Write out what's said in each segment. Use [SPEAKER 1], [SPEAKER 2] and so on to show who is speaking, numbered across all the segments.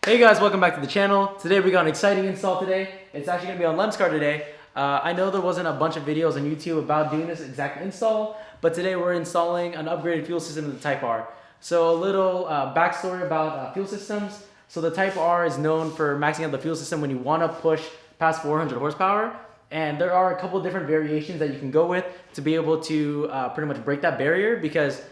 [SPEAKER 1] Hey guys, welcome back to the channel. Today we got an exciting install today. It's actually going to be on Lem's car today. I know there wasn't a bunch of videos on YouTube about doing this exact install, but today we're installing an upgraded fuel system in the Type R. So a little backstory about fuel systems. So the Type R is known for maxing out the fuel system when you want to push past 400 horsepower. And there are a couple different variations that you can go with to be able to pretty much break that barrier, because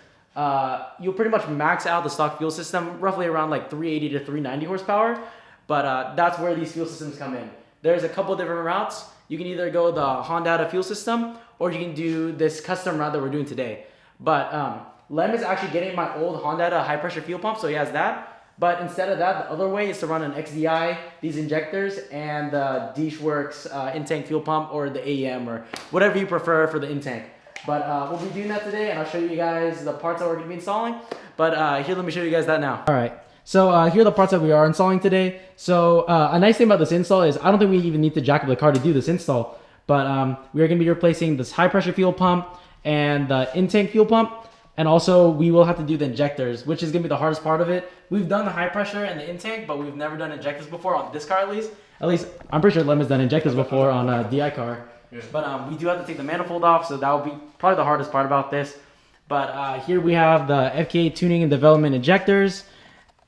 [SPEAKER 1] you'll pretty much max out the stock fuel system roughly around like 380 to 390 horsepower. But that's where these fuel systems come in. There's a couple different routes. You can either go the Honda fuel system, or you can do this custom route that we're doing today. But Lem is actually getting my old Honda high pressure fuel pump, so he has that. But instead of that, the other way is to run an XDI, these injectors, and the Deeshworks in-tank fuel pump, or the AEM, or whatever you prefer for the in-tank. But we'll be doing that today, and I'll show you guys the parts that we're going to be installing. But here, let me show you guys that now. All right. So here are the parts that we are installing today. So a nice thing about this install is I don't think we even need to jack up the car to do this install. But we are going to be replacing this high pressure fuel pump and the in-tank fuel pump. And also we will have to do the injectors, which is going to be the hardest part of it. We've done the high pressure and the intake, but we've never done injectors before on this car at least. At least I'm pretty sure Lem has done injectors before on a DI car. Yeah. But we do have to take the manifold off, so that will be probably the hardest part about this. But here we have the FK tuning and development injectors.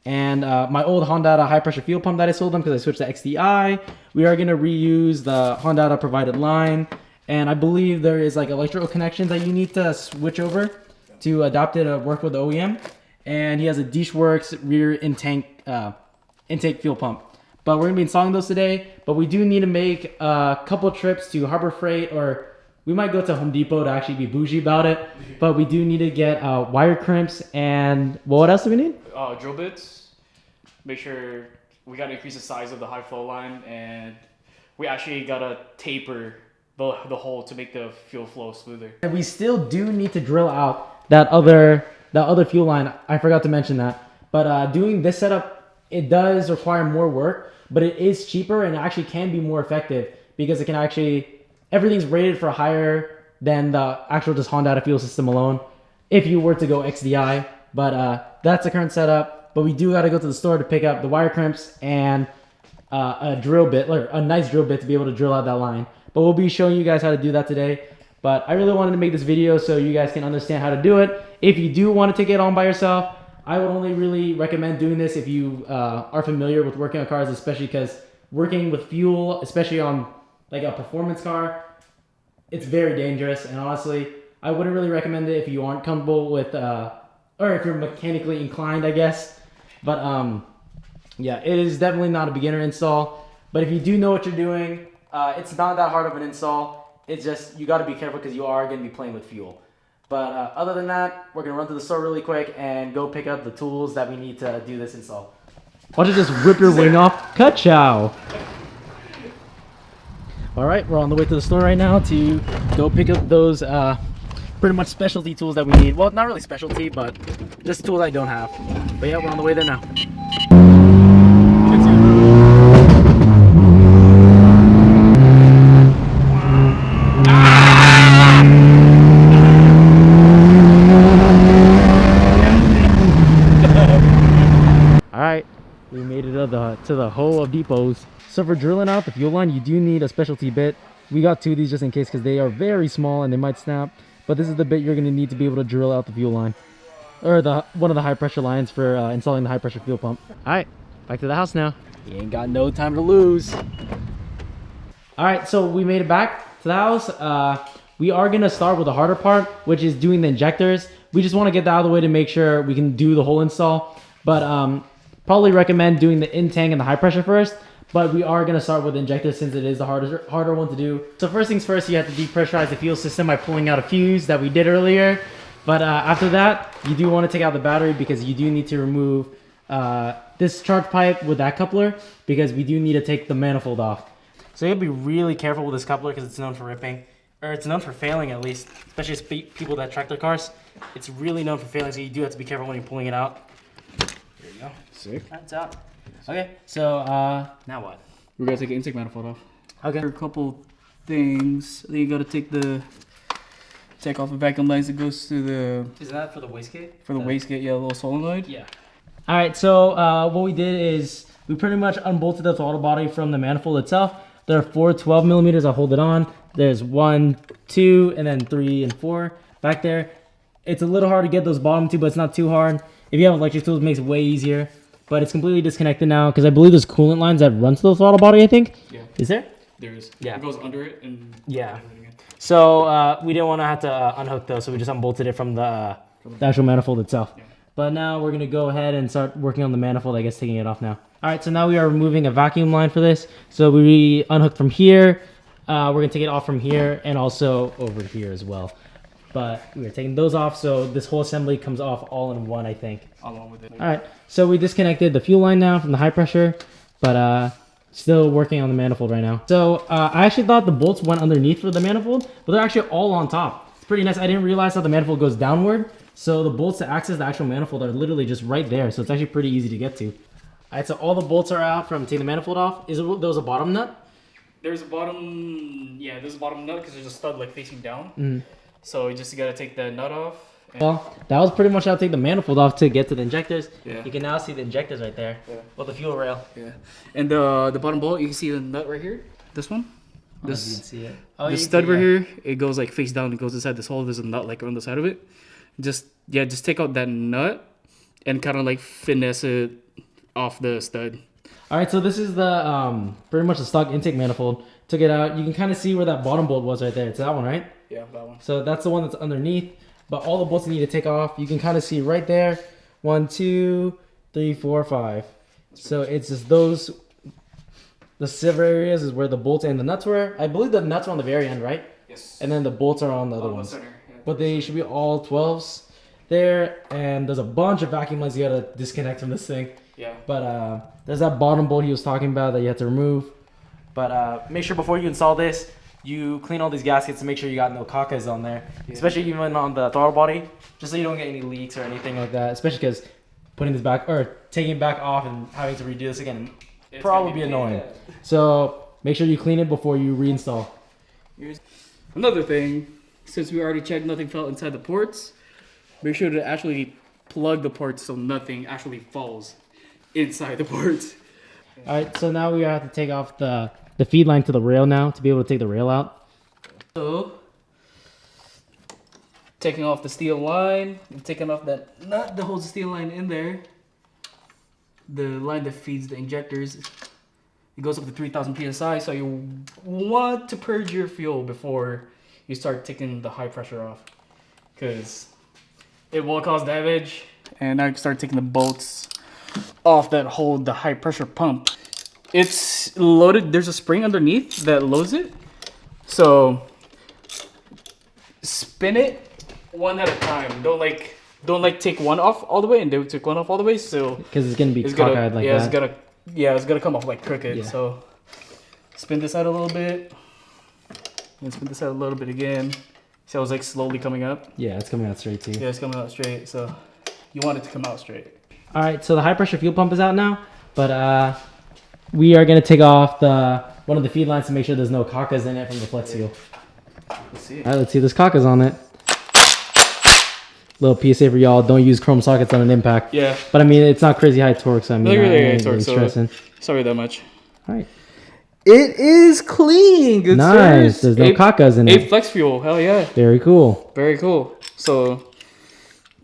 [SPEAKER 1] And my old Honda high pressure fuel pump that I sold them because I switched to XDI. We are going to reuse the Honda provided line. And I believe there is like electrical connections that you need to switch over to adapt it to work with the OEM. And he has a Deeshworks rear intake fuel pump. But we're going to be installing those today. But we do need to make a couple trips to Harbor Freight, or we might go to Home Depot to actually be bougie about it. But we do need to get wire crimps and what else do we need?
[SPEAKER 2] Drill bits. Make sure we got to increase the size of the high flow line, and we actually got to taper the hole to make the fuel flow smoother.
[SPEAKER 1] And we still do need to drill out that other fuel line. I forgot to mention that. But doing this setup, it does require more work, but it is cheaper and actually can be more effective because it can actually, everything's rated for higher than the actual just Honda fuel system alone if you were to go XDI. But that's the current setup. But we do got to go to the store to pick up the wire crimps and a drill bit, or a nice drill bit to be able to drill out that line. But we'll be showing you guys how to do that today. But I really wanted to make this video so you guys can understand how to do it. If you do want to take it on by yourself, I would only really recommend doing this if you are familiar with working on cars, especially because working with fuel, especially on like a performance car, it's very dangerous. And honestly, I wouldn't really recommend it if you aren't comfortable with, or if you're mechanically inclined, I guess. But yeah, it is definitely not a beginner install. But if you do know what you're doing, it's not that hard of an install. It's just, you got to be careful because you are going to be playing with fuel. But other than that, we're going to run to the store really quick and go pick up the tools that we need to do this install. Why don't you just rip your wing off? Ka-chow! Alright, we're on the way to the store right now to go pick up those pretty much specialty tools that we need. Well, not really specialty, but just tools I don't have. But yeah, we're on the way there now. Alright, we made it to the Home Depots. So for drilling out the fuel line, you do need a specialty bit. We got two of these just in case because they are very small and they might snap. But this is the bit you're going to need to be able to drill out the fuel line. Or one of the high pressure lines for installing the high pressure fuel pump. Alright, back to the house now. You ain't got no time to lose. Alright, so we made it back to the house. We are going to start with the harder part, which is doing the injectors. We just want to get that out of the way to make sure we can do the whole install. But probably recommend doing the in-tank and the high pressure first. But we are going to start with the injectors since it is the harder one to do. So first things first, you have to depressurize the fuel system by pulling out a fuse that we did earlier. But after that, you do want to take out the battery because you do need to remove this charge pipe with that coupler because we do need to take the manifold off. So you have to be really careful with this coupler because it's known for ripping. Or it's known for failing at least, especially people that track their cars. It's really known for failing, so you do have to be careful when you're pulling it out. There you go.
[SPEAKER 2] Sick.
[SPEAKER 1] That's out. Okay, so now what?
[SPEAKER 2] We're gonna take the intake manifold off.
[SPEAKER 1] Okay.
[SPEAKER 2] There are a couple things. Then you gotta take off the vacuum lines that goes to the.
[SPEAKER 1] Is that for the wastegate?
[SPEAKER 2] For the wastegate, yeah, a little solenoid.
[SPEAKER 1] Yeah. All right, so what we did is we pretty much unbolted the throttle body from the manifold itself. There are 4 12 millimeters. I'll hold it on. There's 1, 2, and then 3 and 4 back there. It's a little hard to get those bottom 2, but it's not too hard. If you have electric tools, it makes it way easier. But it's completely disconnected now because I believe there's coolant lines that run to the throttle body, I think.
[SPEAKER 2] Yeah.
[SPEAKER 1] Is there?
[SPEAKER 2] There is.
[SPEAKER 1] Yeah.
[SPEAKER 2] It goes under it and
[SPEAKER 1] Yeah. So we didn't want to have to unhook those, so we just unbolted it from the actual manifold itself. Yeah. But now we're going to go ahead and start working on the manifold, I guess taking it off now. All right, so now we are removing a vacuum line for this. So we unhooked from here. We're going to take it off from here and also over here as well. But we're taking those off, so this whole assembly comes off all in one, I think.
[SPEAKER 2] Along with it.
[SPEAKER 1] All right, so we disconnected the fuel line now from the high pressure, but still working on the manifold right now. So I actually thought the bolts went underneath for the manifold, but they're actually all on top. It's pretty nice. I didn't realize that the manifold goes downward. So the bolts to access the actual manifold are literally just right there. So it's actually pretty easy to get to. All right, so all the bolts are out from taking the manifold off. There was a bottom nut?
[SPEAKER 2] There's a bottom, yeah, there's a bottom nut because there's a stud like facing down.
[SPEAKER 1] Mm.
[SPEAKER 2] So you just gotta take the nut off.
[SPEAKER 1] Well, that was pretty much how to take the manifold off to get to the injectors.
[SPEAKER 2] Yeah.
[SPEAKER 1] You can now see the injectors right there.
[SPEAKER 2] Yeah.
[SPEAKER 1] Well, the fuel rail.
[SPEAKER 2] Yeah. And the bottom bolt, you can see the nut right here. This one.
[SPEAKER 1] You
[SPEAKER 2] This
[SPEAKER 1] can see it.
[SPEAKER 2] the stud right here, it goes like face down. It goes inside this hole. There's a nut like on the side of it. Just take out that nut and kind of like finesse it off the stud.
[SPEAKER 1] All right, so this is the pretty much the stock intake manifold. Took it out. You can kind of see where that bottom bolt was right there. It's that one, right?
[SPEAKER 2] Yeah, that one.
[SPEAKER 1] So that's the one that's underneath. But all the bolts you need to take off, you can kind of see right there. 1, 2, 3, 4, 5. So it's just those. The silver areas is where the bolts and the nuts were. I believe the nuts are on the very end, right?
[SPEAKER 2] Yes.
[SPEAKER 1] And then the bolts are on the other ones.
[SPEAKER 2] Center, yeah.
[SPEAKER 1] But they should be all 12s there. And there's a bunch of vacuum lines you gotta disconnect from this thing.
[SPEAKER 2] Yeah.
[SPEAKER 1] But there's that bottom bolt he was talking about that you have to remove. But make sure before you install this, you clean all these gaskets to make sure you got no cacas on there. Yeah. Especially even on the throttle body, just so you don't get any leaks or anything like that. Especially because putting this back or taking it back off and having to redo this again probably be annoying. So make sure you clean it before you reinstall.
[SPEAKER 2] Here's another thing, since we already checked nothing fell inside the ports, make sure to actually plug the ports so nothing actually falls inside the ports.
[SPEAKER 1] All right, so now we have to take off the feed line to the rail now to be able to take the rail out.
[SPEAKER 2] So, taking off the steel line, and taking off that nut that holds the steel line in there. The line that feeds the injectors. It goes up to 3,000 psi, so you want to purge your fuel before you start taking the high pressure off, because it will cause damage. And I start taking the bolts off that hold the high pressure pump. It's loaded. There's a spring underneath that loads it. So spin it one at a time. Don't take one off all the way and then take one off all the way. So
[SPEAKER 1] because it's gonna be cockeyed like that.
[SPEAKER 2] It's gonna come off like crooked. Yeah. So spin this out a little bit. And spin this out a little bit again. See how it's like slowly coming up?
[SPEAKER 1] Yeah, it's coming out straight too.
[SPEAKER 2] Yeah, it's coming out straight. So you want it to come out straight.
[SPEAKER 1] All right, so the high pressure fuel pump is out now, but we are gonna take off one of the feed lines to make sure there's no cacas in it from the flex fuel.
[SPEAKER 2] Let's see.
[SPEAKER 1] All right, let's see. There's cacas on it. Little PSA for y'all: don't use chrome sockets on an impact.
[SPEAKER 2] Yeah.
[SPEAKER 1] But I mean, it's not crazy high torque, so I mean,
[SPEAKER 2] Really
[SPEAKER 1] I ain't stressing.
[SPEAKER 2] Sorry that much.
[SPEAKER 1] All right.
[SPEAKER 2] It is clean. Good
[SPEAKER 1] nice. There's no cacas in it.
[SPEAKER 2] 8 flex fuel. Hell yeah.
[SPEAKER 1] Very cool.
[SPEAKER 2] Very cool. So,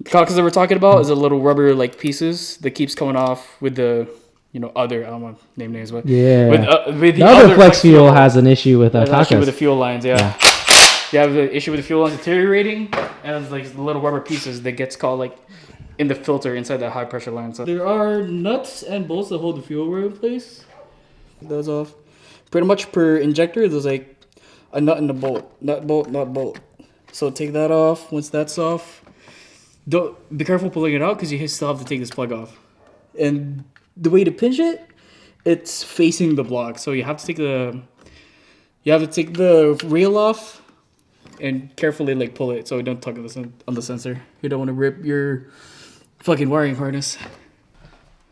[SPEAKER 2] cacas that we're talking about is a little rubber like pieces that keeps coming off with the, other. I don't want to name names, but
[SPEAKER 1] yeah.
[SPEAKER 2] With
[SPEAKER 1] the other flex fuel has an issue with cacas.
[SPEAKER 2] With the fuel lines, yeah. You have the issue with the fuel lines deteriorating, and it's like the little rubber pieces that gets caught like in the filter inside that high pressure line. So there are nuts and bolts that hold the fuel rail in place. Those off. Pretty much per injector, there's like a nut and a bolt. Nut, bolt. So take that off. Once that's off, don't be careful pulling it out because you still have to take this plug off. And the way to pinch it, it's facing the block. So you have to take the rail off and carefully like pull it so you don't tug on the sensor. You don't want to rip your fucking wiring harness.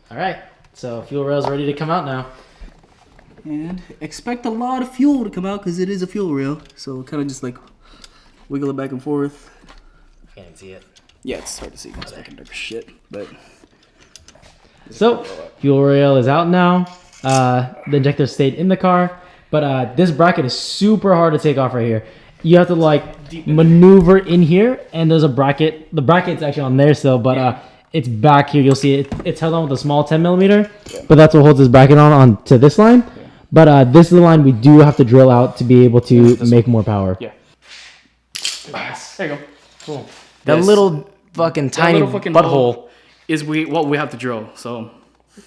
[SPEAKER 1] All right, so fuel rail's ready to come out now.
[SPEAKER 2] And expect a lot of fuel to come out because it is a fuel rail. So kind of just like wiggle it back and forth.
[SPEAKER 1] I can't even see it.
[SPEAKER 2] Yeah, it's hard to see. It's fucking dark as shit, but
[SPEAKER 1] So fuel rail is out now. The injector stayed in the car, but this bracket is super hard to take off right here. You have to like maneuver in here, and there's a bracket. The bracket's actually on there still, but it's back here. You'll see it. It's held on with a small 10 millimeter, but that's what holds this bracket on to this line. Yeah. But this is the line we do have to drill out to be able to make more power.
[SPEAKER 2] Yeah. There you go.
[SPEAKER 1] Cool. That little fucking tiny butthole
[SPEAKER 2] is what we have to drill. So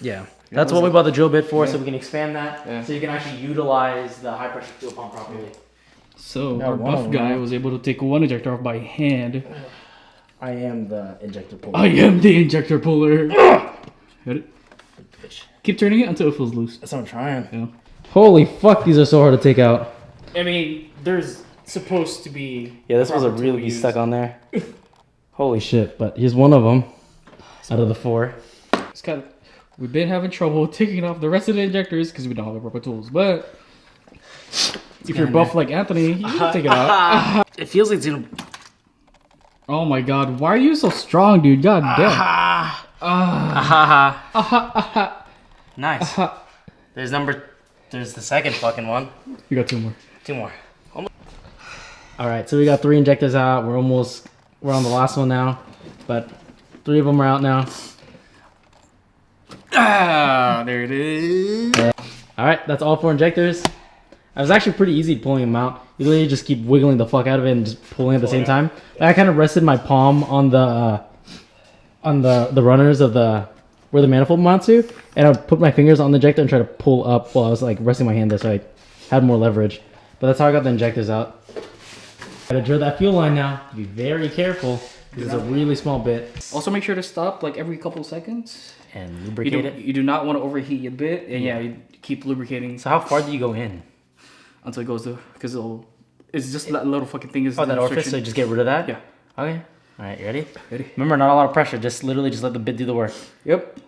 [SPEAKER 1] yeah, that's what we bought the drill bit for, so we can expand that, so you can actually utilize the high pressure fuel pump properly.
[SPEAKER 2] So our buff guy was able to take one injector off by hand.
[SPEAKER 1] I am the injector puller.
[SPEAKER 2] I am the injector puller. Hit it. Keep turning it until it feels loose.
[SPEAKER 1] That's what I'm trying.
[SPEAKER 2] Yeah.
[SPEAKER 1] Holy fuck, these are so hard to take out.
[SPEAKER 2] I mean, there's supposed to be.
[SPEAKER 1] Yeah, this was a really be stuck on there. Holy shit! But here's one of them out of the 4.
[SPEAKER 2] It's kind of. We've been having trouble taking off the rest of the injectors because we don't have the proper tools. But if you're buff like Anthony, you can take it out.
[SPEAKER 1] It feels like it's gonna.
[SPEAKER 2] Oh my god, why are you so strong, dude? God damn.
[SPEAKER 1] Nice. There's the second fucking one.
[SPEAKER 2] You got 2 more.
[SPEAKER 1] 2 more. All right, so we got 3 injectors out. We're on the last one now, but 3 of them are out now.
[SPEAKER 2] There it is.
[SPEAKER 1] All right, that's all 4 injectors. It was actually pretty easy pulling them out. You literally just keep wiggling the fuck out of it and just pulling at the same time. I kind of rested my palm on the runners of where the manifold mounts to, and I would put my fingers on the injector and try to pull up while I was like resting my hand there, so I had more leverage. But that's how I got the injectors out. Gotta drill that fuel line now. Be very careful. It's a really small bit.
[SPEAKER 2] Also, make sure to stop like every couple seconds
[SPEAKER 1] and lubricate it.
[SPEAKER 2] You do not want to overheat your bit, and you keep lubricating.
[SPEAKER 1] So how far do you go in?
[SPEAKER 2] Until it goes to, because it's just that little fucking thing is.
[SPEAKER 1] That orifice. So just get rid of that.
[SPEAKER 2] Yeah.
[SPEAKER 1] Okay. All right. You ready?
[SPEAKER 2] Ready.
[SPEAKER 1] Remember, not a lot of pressure. Just literally just let the bit do the work.
[SPEAKER 2] Yep.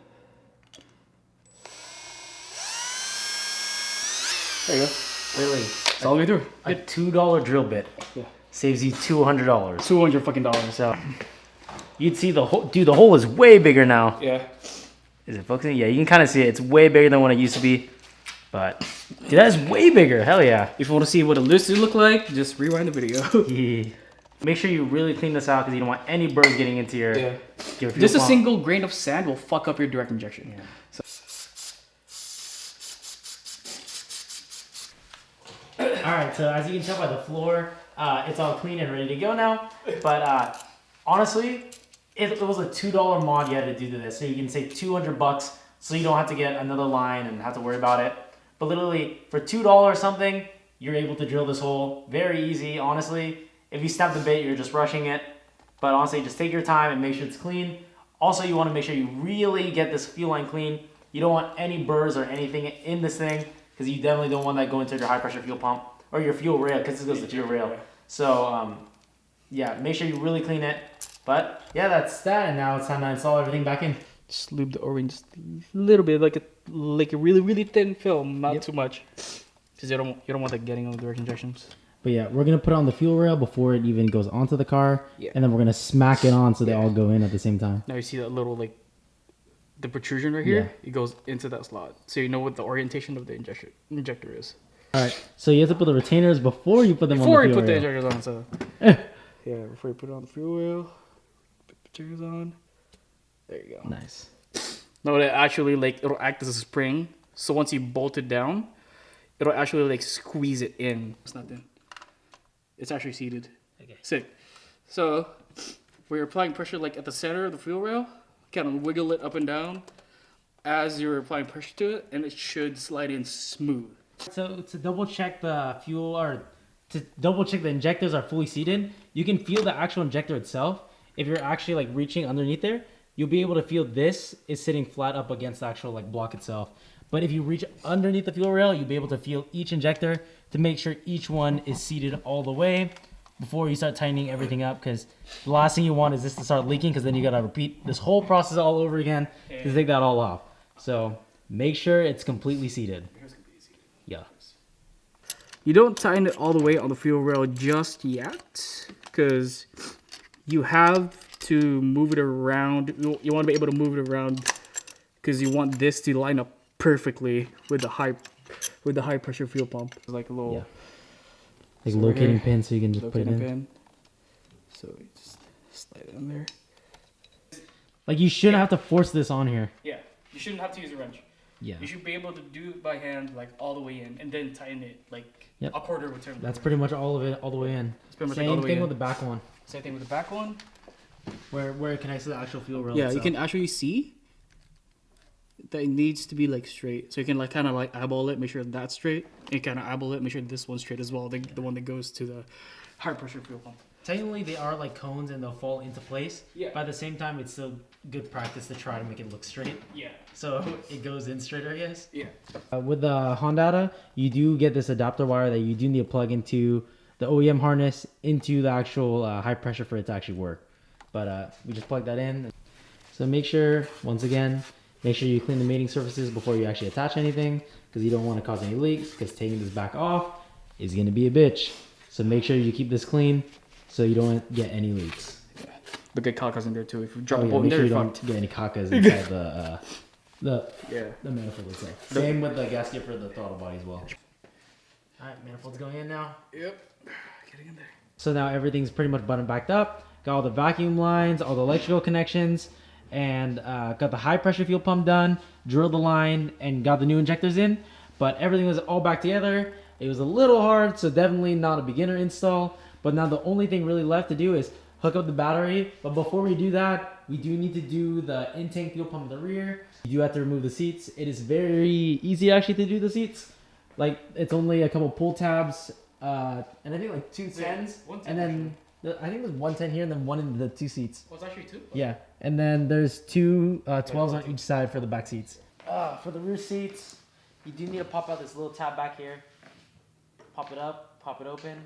[SPEAKER 2] There you go.
[SPEAKER 1] Literally.
[SPEAKER 2] It's all the way through.
[SPEAKER 1] A $2 drill bit.
[SPEAKER 2] Yeah.
[SPEAKER 1] Saves you $200.
[SPEAKER 2] $200 fucking dollars.
[SPEAKER 1] So you'd see the hole. Dude, the hole is way bigger now.
[SPEAKER 2] Yeah.
[SPEAKER 1] Is it focusing? Yeah, you can kind of see it. It's way bigger than what it used to be. But dude, that is way bigger. Hell yeah.
[SPEAKER 2] If you want to see what it used to look like, just rewind the video.
[SPEAKER 1] Yeah. Make sure you really clean this out because you don't want any burrs getting into your fuel
[SPEAKER 2] Just
[SPEAKER 1] pump.
[SPEAKER 2] a single grain of sand will fuck up your direct injection.
[SPEAKER 1] Yeah.
[SPEAKER 2] So.
[SPEAKER 1] All right, so as you can tell by the floor, it's all clean and ready to go now. But honestly, it was a $2 mod you had to do to this. So you can save $200 so you don't have to get another line and have to worry about it. But literally, for $2 something, you're able to drill this hole. Very easy, honestly. If you snap the bait, you're just rushing it. But honestly, just take your time and make sure it's clean. Also, you want to make sure you really get this fuel line clean. You don't want any burrs or anything in this thing because you definitely don't want that going to your high pressure fuel pump or your fuel rail because this goes to fuel rail. So, yeah, make sure you really clean it. But yeah, that's that. And now it's time to install everything back in.
[SPEAKER 2] Just lube the O-ring just a little bit, like a really, really thin film, not too much. Because you don't want that getting on the direct injections.
[SPEAKER 1] But yeah, we're going to put it on the fuel rail before it even goes onto the car. Yeah. And then we're going to smack it on so they all go in at the same time.
[SPEAKER 2] Now you see that little, like, the protrusion right here? Yeah. It goes into that slot. So you know what the orientation of the injector is.
[SPEAKER 1] All right. So you have to put the retainers before you put them on the fuel rail.
[SPEAKER 2] Before you put the injectors on, so. Yeah, before you put it on the fuel rail. Put the retainers on. There you go.
[SPEAKER 1] Nice.
[SPEAKER 2] No, it actually, like, it'll act as a spring. So once you bolt it down, it'll actually, like, squeeze it in. It's not in. It's actually seated.
[SPEAKER 1] Okay.
[SPEAKER 2] Sick. So, we're applying pressure like at the center of the fuel rail. Kind of wiggle it up and down as you're applying pressure to it, and it should slide in smooth. So to double check the fuel, or to double check the injectors are fully seated, you can feel the actual injector itself. If you're actually like reaching underneath there, you'll be able to feel this is sitting flat up against the actual like block itself. But if you reach underneath the fuel rail, you'll be able to feel each injector to make sure each one is seated all the way before you start tightening everything up, because the last thing you want is this to start leaking, because then you got to repeat this whole process all over again to take that all off. So make sure it's completely seated. Yeah. You don't tighten it all the way on the fuel rail just yet, because you have to move it around. You want to be able to move it around because you want this to line up perfectly with the high pressure fuel pump. It's like a little
[SPEAKER 1] like
[SPEAKER 2] so
[SPEAKER 1] locating
[SPEAKER 2] here,
[SPEAKER 1] pin, so you can just put it in.
[SPEAKER 2] pin. So you just slide it in there.
[SPEAKER 1] Like you shouldn't have to force this on here.
[SPEAKER 2] Yeah, you shouldn't have to use a wrench.
[SPEAKER 1] Yeah.
[SPEAKER 2] You should be able to do it by hand, like all the way in, and then tighten it like
[SPEAKER 1] Yep.
[SPEAKER 2] a quarter of a turn.
[SPEAKER 1] That's pretty much all of it, all the way in.
[SPEAKER 2] It's pretty much
[SPEAKER 1] Same
[SPEAKER 2] like all the way
[SPEAKER 1] thing
[SPEAKER 2] in.
[SPEAKER 1] with the back one,
[SPEAKER 2] Same thing with the back one.
[SPEAKER 1] where it connects to the actual fuel rail.
[SPEAKER 2] Yeah,
[SPEAKER 1] itself.
[SPEAKER 2] you can actually see that it needs to be like straight. So you can like kind of like eyeball it, make sure that's straight, and kind of eyeball it, make sure this one's straight as well. The one that goes to the high pressure fuel pump.
[SPEAKER 1] Technically, they are like cones and they'll fall into place.
[SPEAKER 2] Yeah.
[SPEAKER 1] But at the same time, it's still good practice to try to make it look straight.
[SPEAKER 2] Yeah.
[SPEAKER 1] So it goes in straighter, I guess.
[SPEAKER 2] Yeah.
[SPEAKER 1] With the Honda, you do get this adapter wire that you do need to plug into the OEM harness into the actual high pressure for it to actually work. But we just plug that in. So make sure, once again, make sure you clean the mating surfaces before you actually attach anything, because you don't want to cause any leaks, because taking this back off is going to be a bitch. So make sure you keep this clean so you don't get any leaks.
[SPEAKER 2] Yeah. But get cacas in there too. If you drop
[SPEAKER 1] Oh,
[SPEAKER 2] a
[SPEAKER 1] yeah,
[SPEAKER 2] bolt in
[SPEAKER 1] make
[SPEAKER 2] there,
[SPEAKER 1] sure you
[SPEAKER 2] you're
[SPEAKER 1] don't
[SPEAKER 2] fucked.
[SPEAKER 1] get any cacas inside the manifold itself. Same with the gasket for the throttle body as well. Alright, manifold's going in now.
[SPEAKER 2] Yep. Getting in there.
[SPEAKER 1] So now everything's pretty much buttoned backed up. Got all the vacuum lines, all the electrical connections, and got the high pressure fuel pump done, drilled the line, and got the new injectors in. But everything was all back together. It was a little hard, so definitely not a beginner install. But now the only thing really left to do is hook up the battery. But before we do that, we do need to do the in-tank fuel pump in the rear. You do have to remove the seats. It is very easy actually to do the seats. Like it's only a couple pull tabs, and I think like 2 10s, and then I think there's 110 here and then one in the 2 seats.
[SPEAKER 2] Oh, it's actually 2?
[SPEAKER 1] Yeah, and then there's 2 12s on each side for the back seats. For the rear seats, you do need to pop out this little tab back here. Pop it up, pop it open,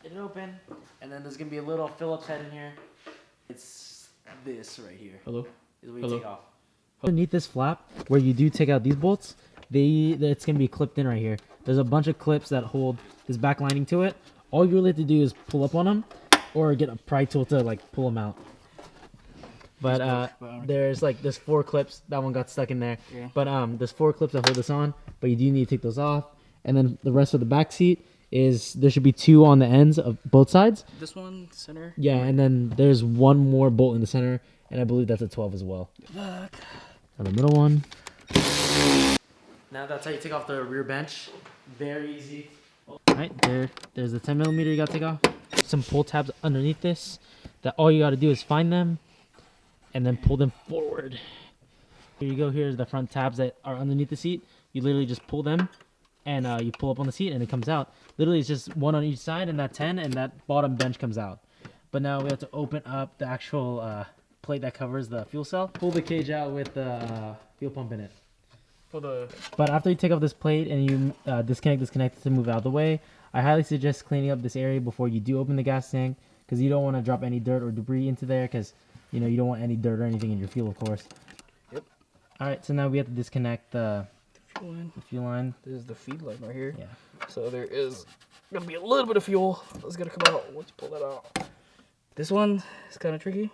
[SPEAKER 1] get it open, and then there's gonna be a little Phillips head in here. It's this right here.
[SPEAKER 2] Hello?
[SPEAKER 1] Is where you
[SPEAKER 2] Hello?
[SPEAKER 1] take off. Underneath this flap, where you do take out these bolts, it's gonna be clipped in right here. There's a bunch of clips that hold this back lining to it. All you really have to do is pull up on them, or get a pry tool to like pull them out. But there's 4 clips. That one got stuck in there.
[SPEAKER 2] Yeah.
[SPEAKER 1] But there's 4 clips that hold this on. But you do need to take those off. And then the rest of the back seat is there should be 2 on the ends of both sides.
[SPEAKER 2] This one, center.
[SPEAKER 1] Yeah, and then there's 1 more bolt in the center, and I believe that's a 12 as well.
[SPEAKER 2] Look.
[SPEAKER 1] And the middle one. Now that's how you take off the rear bench. Very easy. Alright, there's the 10 millimeter you gotta take off. Some pull tabs underneath this that all you gotta do is find them and then pull them forward. Here you go, here's the front tabs that are underneath the seat. You literally just pull them and you pull up on the seat and it comes out. Literally it's just 1 on each side and that 10 and that bottom bench comes out. But now we have to open up the actual plate that covers the fuel cell. Pull the cage out with the fuel pump in it. But after you take off this plate and you disconnect to move out of the way, I highly suggest cleaning up this area before you do open the gas tank, because you don't want to drop any dirt or debris into there, because you don't want any dirt or anything in your fuel, of course.
[SPEAKER 2] Yep.
[SPEAKER 1] All right, so now we have to disconnect the fuel line.
[SPEAKER 2] This is the feed line right here.
[SPEAKER 1] Yeah.
[SPEAKER 2] So there is gonna be a little bit of fuel that's gonna come out once you pull that out. This one is kind of tricky.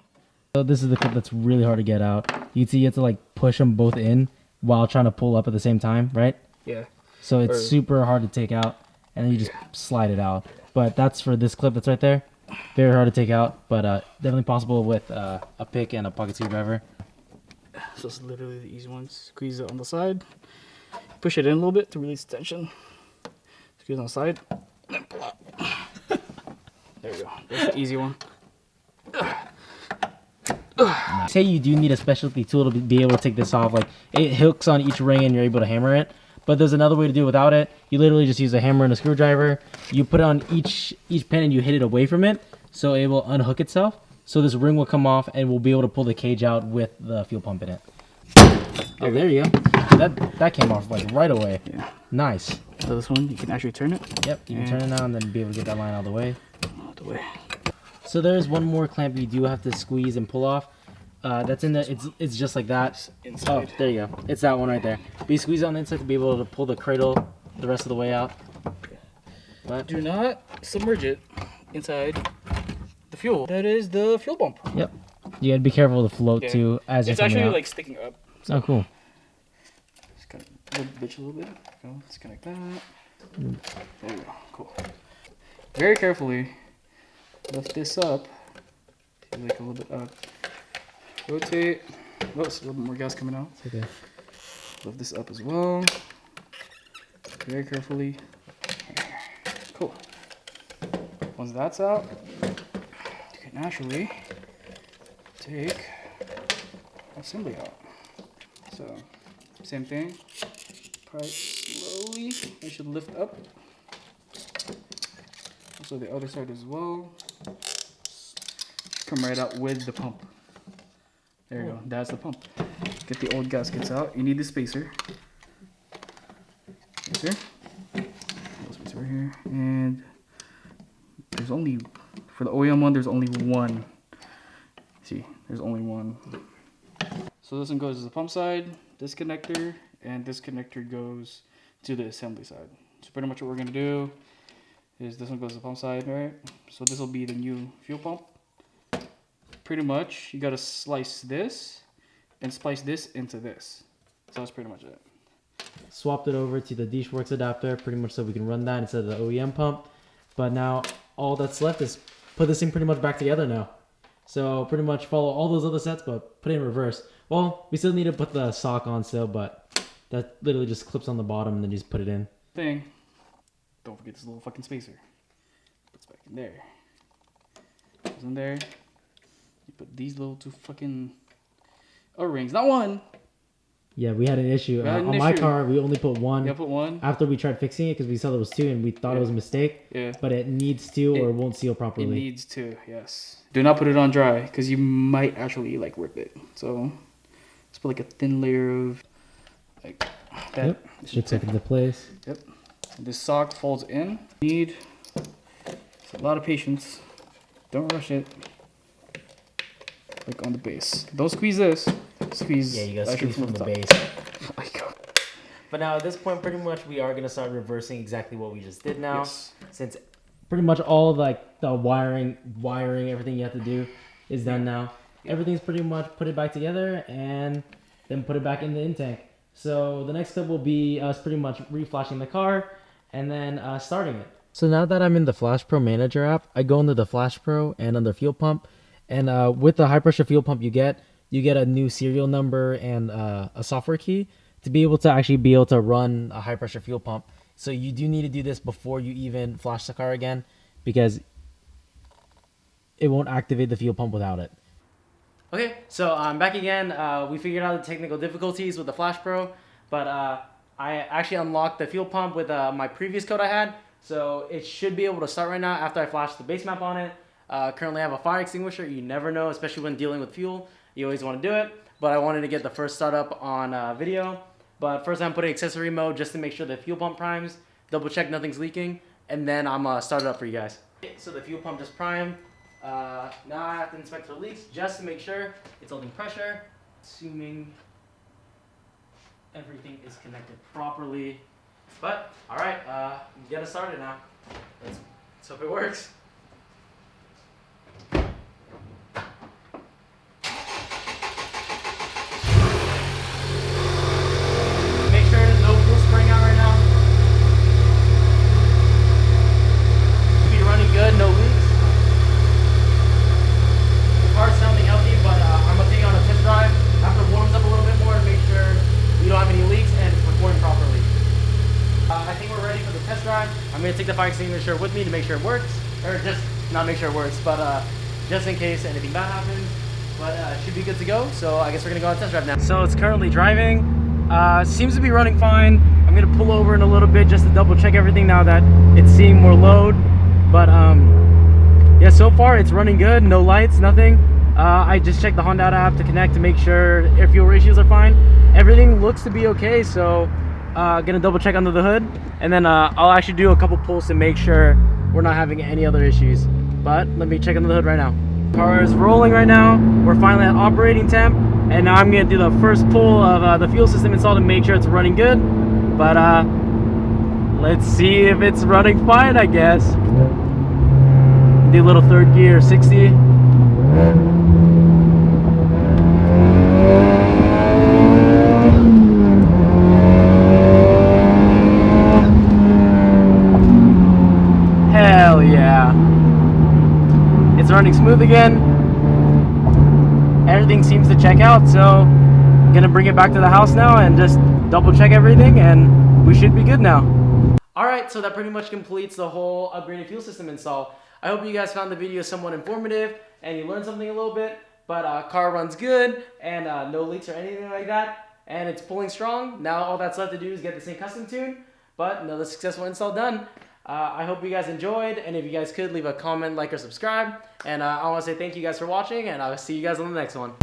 [SPEAKER 1] So this is the clip that's really hard to get out. You can see you have to like push them both in while trying to pull up at the same time, right?
[SPEAKER 2] Yeah.
[SPEAKER 1] So it's super hard to take out, and then you just slide it out. But that's for this clip that's right there. Very hard to take out, but definitely possible with a pick and a pocket screwdriver.
[SPEAKER 2] So it's literally the easy one. Squeeze it on the side. Push it in a little bit to release tension. Squeeze on the side. And pull out. There you go. That's the easy one.
[SPEAKER 1] Say you do need a specialty tool to be able to take this off. Like it hooks on each ring and you're able to hammer it. But there's another way to do it without it. You literally just use a hammer and a screwdriver. You put it on each pin and you hit it away from it, so it will unhook itself. So this ring will come off and we'll be able to pull the cage out with the fuel pump in it. Oh, there you go. That came off like right away.
[SPEAKER 2] Yeah.
[SPEAKER 1] Nice.
[SPEAKER 2] So this one, you can actually turn it.
[SPEAKER 1] Yep, you can turn it now and then be able to get that line out of the way.
[SPEAKER 2] Out the way.
[SPEAKER 1] So there's one more clamp you do have to squeeze and pull off. That's in the, it's just like that.
[SPEAKER 2] Inside.
[SPEAKER 1] Oh, there you go. It's that one right there. But you squeeze it on the inside to be able to pull the cradle the rest of the way out. But
[SPEAKER 2] Do not submerge it inside the fuel. That is the fuel pump.
[SPEAKER 1] yep. You gotta be careful of the float
[SPEAKER 2] Yeah.
[SPEAKER 1] too as
[SPEAKER 2] It's
[SPEAKER 1] you're coming
[SPEAKER 2] actually
[SPEAKER 1] out.
[SPEAKER 2] like sticking up.
[SPEAKER 1] Oh, cool.
[SPEAKER 2] Just kind of lift the bitch a little bit. Go, disconnect that. There you go. Cool. Very carefully lift this up. Like a little bit up. Rotate. Oh, there's a little bit more gas coming out.
[SPEAKER 1] Okay.
[SPEAKER 2] Lift this up as well. Very carefully. Cool. Once that's out, you can naturally take assembly out. So, same thing. Pry slowly. It should lift up. Also the other side as well. Come right out with the pump. There you go. That's the pump. Get the old gaskets out. You need the spacer. Spacer. Spacer right here. And there's only, for the OEM one, there's only one. See, there's only one. So this one goes to the pump side, this connector, and this connector goes to the assembly side. So pretty much what we're gonna do is this one goes to the pump side, right? So this will be the new fuel pump. Pretty much, you gotta slice this and splice this into this. So that's pretty much it.
[SPEAKER 1] Swapped it over to the DishWorks adapter, pretty much so we can run that instead of the OEM pump. But now all that's left is put this thing pretty much back together now. So pretty much follow all those other sets, but put it in reverse. Well, we still need to put the sock on still, but that literally just clips on the bottom and then you just put it in.
[SPEAKER 2] Thing. Don't forget this little fucking spacer. Puts back in there. Goes in there. You put these little two fucking O-rings. Not one.
[SPEAKER 1] Yeah, we had an issue. On my car, we only put one.
[SPEAKER 2] Yeah, put one.
[SPEAKER 1] After we tried fixing it, because we saw there was two and we thought it was a mistake.
[SPEAKER 2] Yeah.
[SPEAKER 1] But it needs two or it won't seal properly.
[SPEAKER 2] It needs to, yes. Do not put it on dry, because you might actually like rip it. So let's put like a thin layer of like that.
[SPEAKER 1] Yep. Should click into place.
[SPEAKER 2] Yep. This sock folds in. Need a lot of patience. Don't rush it. Like on the base. Don't squeeze this. Squeeze.
[SPEAKER 1] Yeah, you gotta squeeze from the base.
[SPEAKER 2] Oh my God.
[SPEAKER 1] But now at this point, pretty much we are gonna start reversing exactly what we just did now.
[SPEAKER 2] Yes.
[SPEAKER 1] Since pretty much all of like the wiring, everything you have to do is done now. Everything's pretty much put it back together and then put it back in the in-tank. So the next step will be us pretty much reflashing the car and then starting it. So now that I'm in the Flash Pro Manager app, I go into the Flash Pro and under fuel pump. And with the high pressure fuel pump you get a new serial number and a software key to be able to run a high pressure fuel pump. So you do need to do this before you even flash the car again, because it won't activate the fuel pump without it. Okay, so I'm back again. We figured out the technical difficulties with the Flash Pro, but I actually unlocked the fuel pump with my previous code I had, so it should be able to start right now after I flash the base map on it. Currently I have a fire extinguisher. You never know, especially when dealing with fuel. You always want to do it, but I wanted to get the first startup on video. But first I'm putting accessory mode just to make sure the fuel pump primes, double check nothing's leaking, and then I'm start it up for you guys. So the fuel pump just primed. Now I have to inspect for leaks just to make sure it's holding pressure, assuming everything is connected properly. But all right, get it started now. Let's hope it works. Good, no leaks. The car's sounding healthy, but I'm gonna take it on a test drive after it warms up a little bit more to make sure we don't have any leaks and it's performing properly. I think we're ready for the test drive. I'm gonna take the fire extinguisher with me to make sure it works, or just not make sure it works, but just in case anything bad happens. But it should be good to go. So I guess we're gonna go on a test drive now. So it's currently driving. Seems to be running fine. I'm gonna pull over in a little bit just to double check everything now that it's seeing more load. But yeah, so far it's running good, no lights, nothing. I just checked the Honda app to connect to make sure air fuel ratios are fine. Everything looks to be okay, so gonna double check under the hood, and then I'll actually do a couple pulls to make sure we're not having any other issues. But let me check under the hood right now. Car is rolling right now. We're finally at operating temp, and now I'm gonna do the first pull of the fuel system installed to make sure it's running good. But let's see if it's running fine, I guess. Do a little third gear, 60. running smooth again. Everything seems to check out, so gonna bring it back to the house now and just double check everything, and we should be good now. Alright, so that pretty much completes the whole upgraded fuel system install. I hope you guys found the video somewhat informative and you learned something a little bit, but car runs good and no leaks or anything like that, and it's pulling strong. Now all that's left to do is get this thing custom tuned, but another successful install done. I hope you guys enjoyed, and if you guys could, leave a comment, like, or subscribe. And I want to say thank you guys for watching, and I'll see you guys on the next one.